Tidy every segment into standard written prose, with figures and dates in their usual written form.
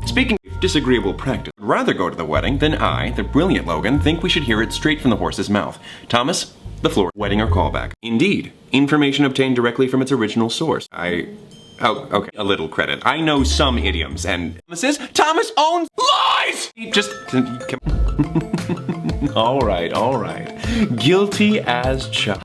Speaking of disagreeable practice, I'd rather go to the wedding than I, the brilliant Logan, think we should hear it straight from the horse's mouth. Thomas, the floor. Wedding or callback? Indeed. Information obtained directly from its original source. Oh, okay. A little credit. I know some idioms, and Thomas owns lies! Just... All right. Guilty as charged.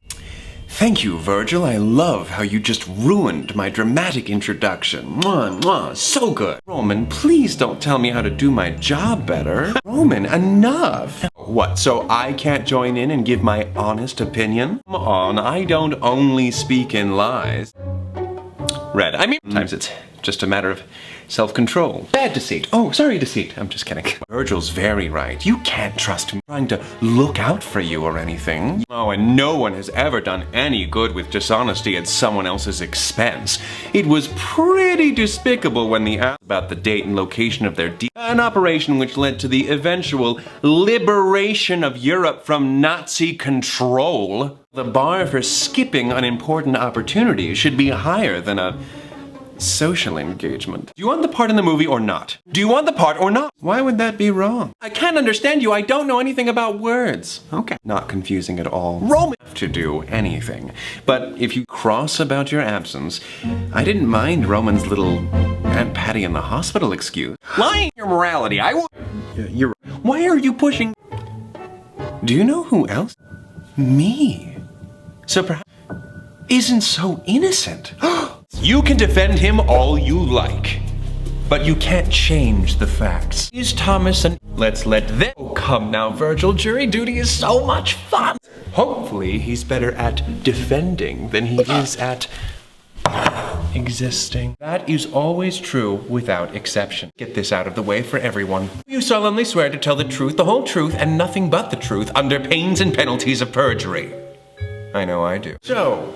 Thank you, Virgil. I love how you just ruined my dramatic introduction. Mwah, mwah, so good. Roman, please don't tell me how to do my job better. Roman, enough. What, so I can't join in and give my honest opinion? Come on, I don't only speak in lies. Red. Sometimes it's just a matter of self-control. Bad deceit. Oh, sorry, deceit. I'm just kidding. Virgil's very right. You can't trust me trying to look out for you or anything. Oh, and no one has ever done any good with dishonesty at someone else's expense. It was pretty despicable when they asked about the date and location of their deal. An operation which led to the eventual liberation of Europe from Nazi control. The bar for skipping unimportant opportunities should be higher than a social engagement. Do you want the part in the movie or not? Do you want the part or not? Why would that be wrong? I can't understand you. I don't know anything about words. Okay. Not confusing at all. Roman have to do anything. But if you cross about your absence, I didn't mind Roman's little Aunt Patty in the hospital excuse. Lying your morality. You're... Why are you pushing... Do you know who else? Me. So perhaps... Isn't so innocent. You can defend him all you like, but you can't change the facts. Is Thomas and let's let them... Oh, come now, Virgil. Jury duty is so much fun. Hopefully, he's better at defending than he is at existing. That is always true without exception. Get this out of the way for everyone. You solemnly swear to tell the truth, the whole truth, and nothing but the truth under pains and penalties of perjury. I know I do. So...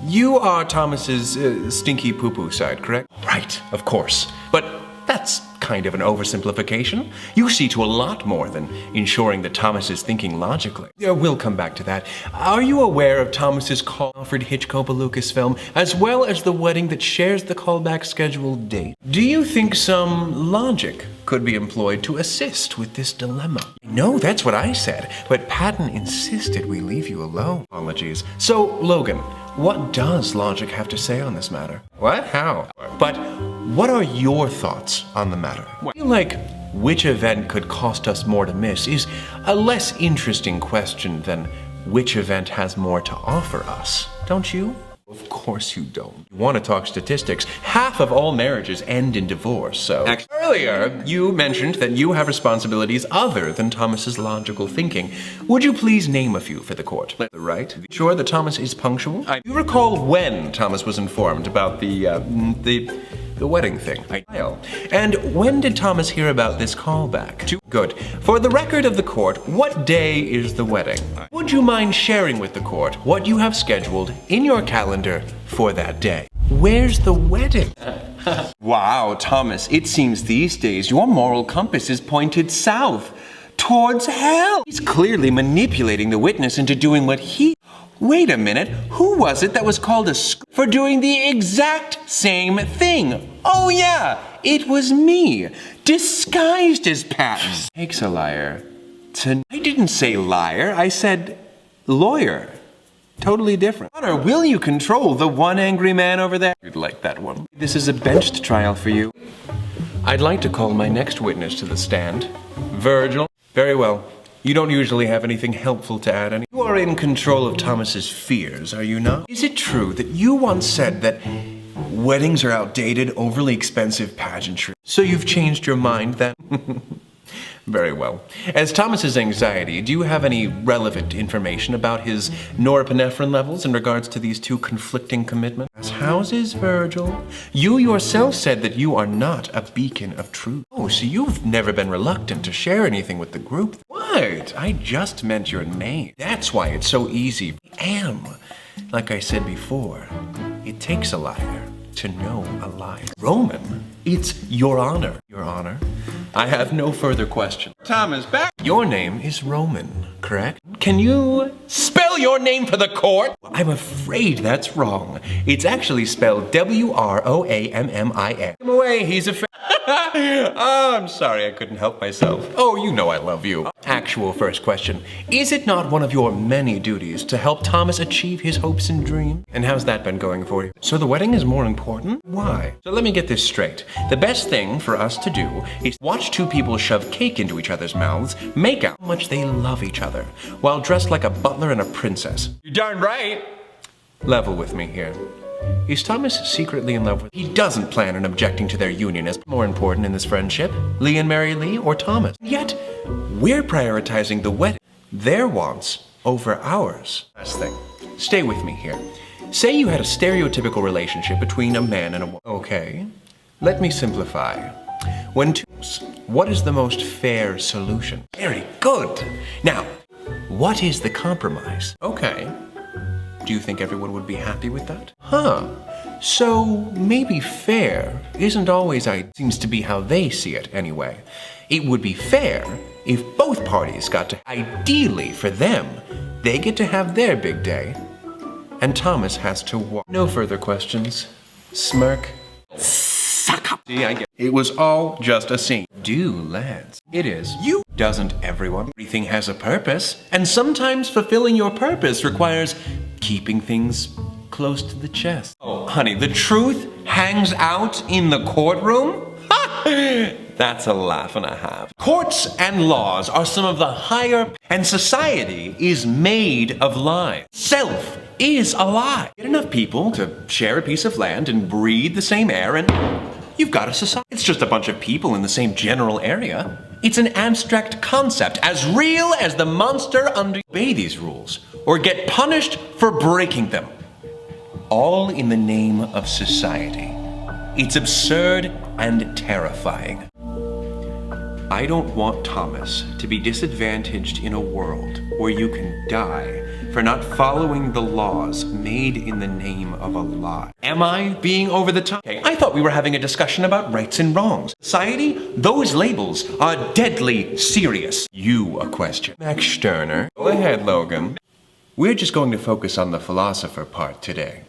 You are Thomas's stinky poo-poo side, correct? Right, of course. But that's kind of an oversimplification. You see to a lot more than ensuring that Thomas is thinking logically. We'll come back to that. Are you aware of Thomas's call Alfred Hitchcock Lucasfilm, as well as the wedding that shares the callback scheduled date? Do you think some logic could be employed to assist with this dilemma? No, that's what I said, but Patton insisted we leave you alone. Apologies. So, Logan, what does logic have to say on this matter? What? How? But what are your thoughts on the matter? I feel like which event could cost us more to miss is a less interesting question than which event has more to offer us, don't you? Of course you don't. You want to talk statistics. Half of all marriages end in divorce, so... Earlier, you mentioned that you have responsibilities other than Thomas's logical thinking. Would you please name a few for the court? Right? Sure that Thomas is punctual? Do you recall when Thomas was informed about the wedding thing? And when did Thomas hear about this callback? Good. For the record of the court, what day is the wedding? Would you mind sharing with the court what you have scheduled in your calendar for that day? Where's the wedding? Wow, Thomas, it seems these days your moral compass is pointed south, towards hell. He's clearly manipulating the witness into doing what he... Wait a minute, who was it that was called a for doing the exact same thing? Oh yeah, it was me, disguised as Patton. Takes a liar to... I didn't say liar, I said lawyer. Totally different. Honor, will you control the one angry man over there? You'd like that one. This is a benched trial for you. I'd like to call my next witness to the stand. Virgil. Very well. You don't usually have anything helpful to add. You are in control of Thomas's fears, are you not? Is it true that you once said that weddings are outdated, overly expensive pageantry? So you've changed your mind then? Very well. As Thomas's anxiety, do you have any relevant information about his norepinephrine levels in regards to these two conflicting commitments? Houses, Virgil? You yourself said that you are not a beacon of truth. Oh, so you've never been reluctant to share anything with the group? What? I just meant your name. That's why it's so easy. I am. Like I said before, it takes a liar to know a lie. Roman, it's your honor. Your honor? I have no further questions. Thomas, back. Your name is Roman, correct? Can you spell your name for the court? I'm afraid that's wrong. It's actually spelled W-R-O-A-M-M-I-N. Him away, he's a Oh, I'm sorry I couldn't help myself. Oh, you know I love you. Actual first question. Is it not one of your many duties to help Thomas achieve his hopes and dreams? And how's that been going for you? So the wedding is more important? Why? So let me get this straight. The best thing for us to do is watch two people shove cake into each other's mouths, make out how much they love each other, while dressed like a butler and a princess. You're darn right. Level with me here. Is Thomas secretly in love with? He doesn't plan on objecting to their union as more important in this friendship, Lee and Mary Lee or Thomas. Yet, we're prioritizing the wedding, their wants over ours. Last thing, stay with me here. Say you had a stereotypical relationship between a man and a woman. Okay, let me simplify. What is the most fair solution? Very good. Now, what is the compromise? Okay. Do you think everyone would be happy with that? Huh. So maybe fair isn't always seems to be how they see it anyway. It would be fair if both parties got to, ideally for them, they get to have their big day. And Thomas has to walk. No further questions. Smirk. Suck up. See, I get it. It was all just a scene. Do, lads. It is. You. Doesn't everyone? Everything has a purpose. And sometimes fulfilling your purpose requires keeping things close to the chest. Oh, honey, the truth hangs out in the courtroom? Ha! That's a laugh and a half. Courts and laws are some of the higher, and society is made of lies. Self is a lie. Get enough people to share a piece of land and breathe the same air and you've got a society. It's just a bunch of people in the same general area. It's an abstract concept, as real as the monster under. Obey these rules, or get punished for breaking them. All in the name of society. It's absurd and terrifying. I don't want Thomas to be disadvantaged in a world where you can die for not following the laws made in the name of a lie. Am I being over the top? Okay, I thought we were having a discussion about rights and wrongs. Society, those labels are deadly serious. You a question. Max Stirner. Go ahead, Logan. We're just going to focus on the philosopher part today.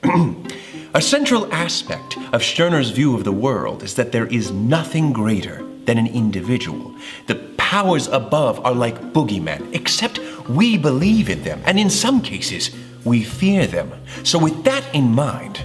A central aspect of Stirner's view of the world is that there is nothing greater than an individual. The powers above are like boogeymen, except we believe in them, and in some cases, we fear them. So with that in mind,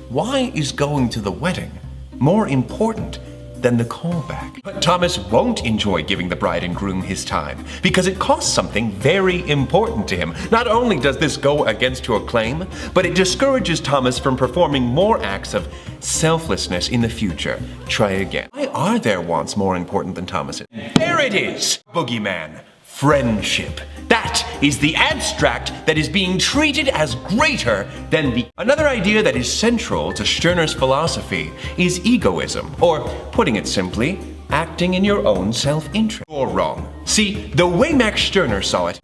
why is going to the wedding more important than the callback? But Thomas won't enjoy giving the bride and groom his time, because it costs something very important to him. Not only does this go against your claim, but it discourages Thomas from performing more acts of selflessness in the future. Try again. Why are their wants more important than Thomas's? There it is! Boogeyman. Friendship. That is the abstract that is being treated as greater than the... Another idea that is central to Stirner's philosophy is egoism, or, putting it simply, acting in your own self-interest. You're wrong. See, the way Max Stirner saw it,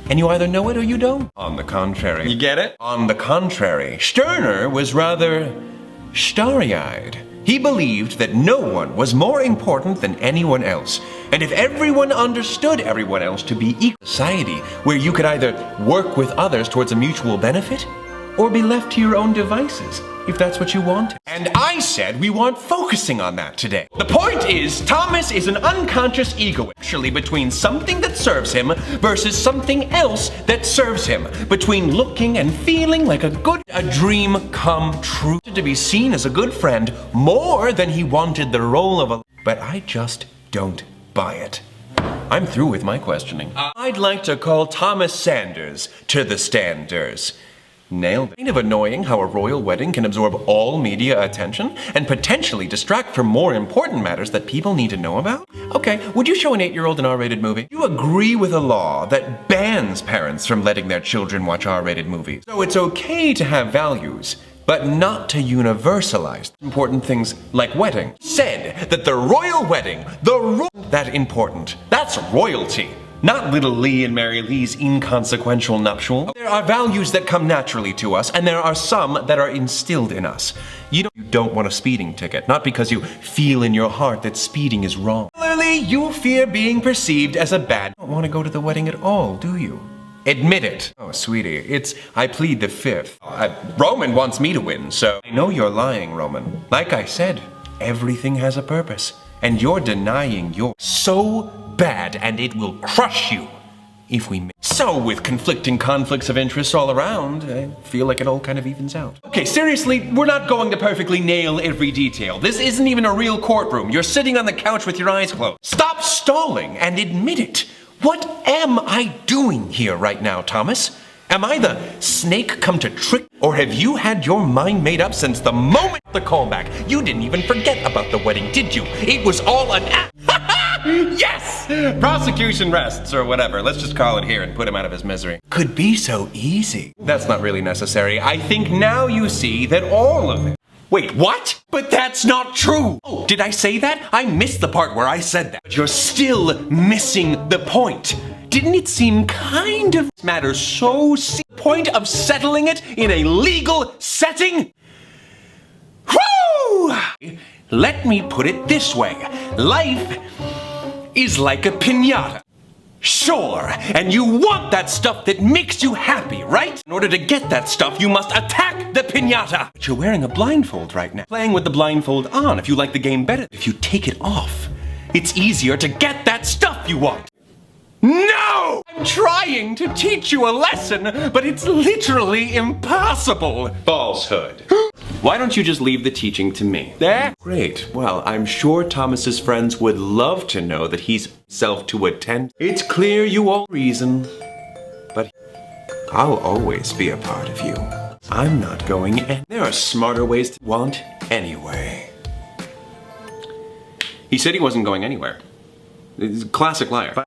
and you either know it or you don't. On the contrary. You get it? On the contrary, Stirner was rather starry-eyed. He believed that no one was more important than anyone else. And if everyone understood everyone else to be equal, society where you could either work with others towards a mutual benefit or be left to your own devices, if that's what you want. And I said we weren't focusing on that today. The point is, Thomas is an unconscious egoist, actually between something that serves him versus something else that serves him, between looking and feeling like a dream come true, to be seen as a good friend more than he wanted the role of a... But I just don't buy it. I'm through with my questioning. I'd like to call Thomas Sanders to the standers. Nailed it. Kind of annoying how a royal wedding can absorb all media attention and potentially distract from more important matters that people need to know about? Okay, would you show an 8-year-old an R-rated movie? Do you agree with a law that bans parents from letting their children watch R-rated movies? So it's okay to have values, but not to universalize important things like wedding. Said that the royal wedding, that important. That's royalty. Not little Lee and Mary Lee's inconsequential nuptial. There are values that come naturally to us, and there are some that are instilled in us. You don't want a speeding ticket, not because you feel in your heart that speeding is wrong. Similarly, you fear being perceived as a bad... You don't want to go to the wedding at all, do you? Admit it. Oh, sweetie, I plead the fifth. Roman wants me to win, so... I know you're lying, Roman. Like I said, Everything has a purpose, and you're denying yours. So bad, and it will crush you if we So, with conflicting conflicts of interest all around, I feel like it all kind of evens out. Okay, seriously, we're not going to perfectly nail every detail. This isn't even a real courtroom. You're sitting on the couch with your eyes closed. Stop stalling and admit it. What am I doing here right now, Thomas? Am I the snake come to trick? Or have you had your mind made up since the moment the callback? You didn't even forget about the wedding, did you? It was all an act. Yes! Prosecution rests, or whatever. Let's just call it here and put him out of his misery. Could be so easy. That's not really necessary. I think now you see that all of it. Wait, what? But that's not true! Oh, did I say that? I missed the part where I said that. But you're still missing the point. Didn't it seem kind of matter so point of settling it in a legal setting? Whew! Let me put it this way. Life is like a piñata. Sure, and you want that stuff that makes you happy, right? In order to get that stuff, you must attack the piñata. But you're wearing a blindfold right now. Playing with the blindfold on if you like the game better. If you take it off, it's easier to get that stuff you want. No! I'm trying to teach you a lesson, but it's literally impossible. Falsehood. Why don't you just leave the teaching to me? There? Great. Well, I'm sure Thomas's friends would love to know that he's self to attend. It's clear you all reason, but I'll always be a part of you. I'm not going in. There are smarter ways to want anyway. He said he wasn't going anywhere. He's a classic liar.